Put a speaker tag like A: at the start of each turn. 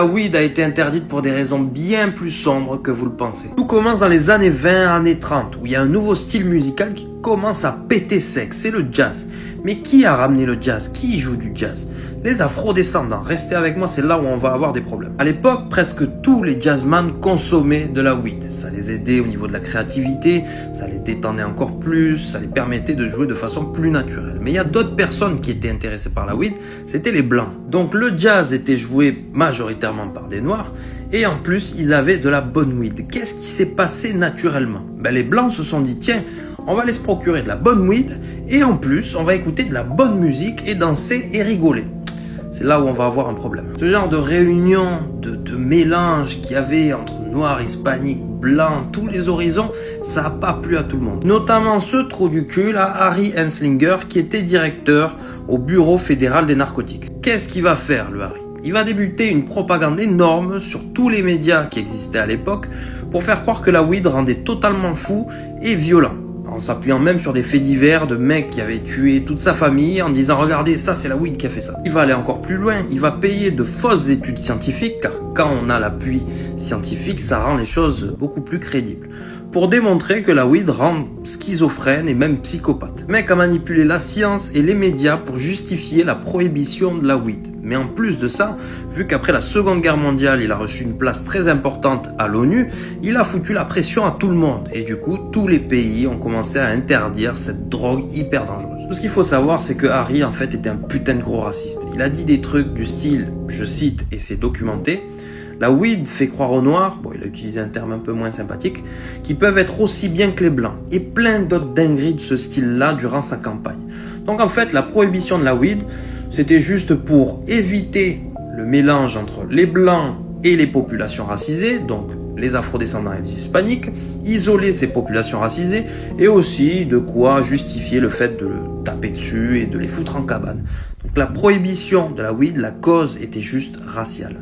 A: La weed a été interdite pour des raisons bien plus sombres que vous le pensez. Tout commence dans les années 20, années 30, où il y a un nouveau style musical qui commence à péter sec, c'est le jazz. Mais qui a ramené le jazz? Qui joue du jazz? Les afro-descendants. Restez avec moi, c'est là où on va avoir des problèmes. À l'époque, presque tous les jazzman consommaient de la weed. Ça les aidait au niveau de la créativité, ça les détendait encore plus, ça les permettait de jouer de façon plus naturelle. Mais il y a d'autres personnes qui étaient intéressées par la weed, c'était les blancs. Donc le jazz était joué majoritairement par des noirs, et en plus, ils avaient de la bonne weed. Qu'est-ce qui s'est passé naturellement? Les blancs se sont dit, tiens, on va aller se procurer de la bonne weed, et en plus, on va écouter de la bonne musique, et danser, et rigoler. C'est là où on va avoir un problème. Ce genre de réunion, de mélange qu'il y avait entre noirs, hispaniques, blancs, tous les horizons, ça n'a pas plu à tout le monde. Notamment ce trou du cul, là, Harry Anslinger, qui était directeur au Bureau fédéral des narcotiques. Qu'est-ce qu'il va faire, le Harry? Il va débuter une propagande énorme sur tous les médias qui existaient à l'époque pour faire croire que la weed rendait totalement fou et violent. En s'appuyant même sur des faits divers de mecs qui avaient tué toute sa famille en disant « Regardez, ça c'est la weed qui a fait ça ». Il va aller encore plus loin, il va payer de fausses études scientifiques, car quand on a l'appui scientifique, ça rend les choses beaucoup plus crédibles, pour démontrer que la weed rend schizophrène et même psychopathe. Le mec a manipulé la science et les médias pour justifier la prohibition de la weed. Mais en plus de ça, vu qu'après la Seconde Guerre mondiale, il a reçu une place très importante à l'ONU, il a foutu la pression à tout le monde. Et du coup, tous les pays ont commencé à interdire cette drogue hyper dangereuse. Tout ce qu'il faut savoir, c'est que Harry, en fait, était un putain de gros raciste. Il a dit des trucs du style, je cite, et c'est documenté, la weed fait croire aux noirs, bon il a utilisé un terme un peu moins sympathique, qui peuvent être aussi bien que les blancs, et plein d'autres dingueries de ce style-là durant sa campagne. Donc en fait, la prohibition de la weed, c'était juste pour éviter le mélange entre les blancs et les populations racisées, donc les afrodescendants et les hispaniques, isoler ces populations racisées, et aussi de quoi justifier le fait de le taper dessus et de les foutre en cabane. Donc la prohibition de la weed, la cause était juste raciale.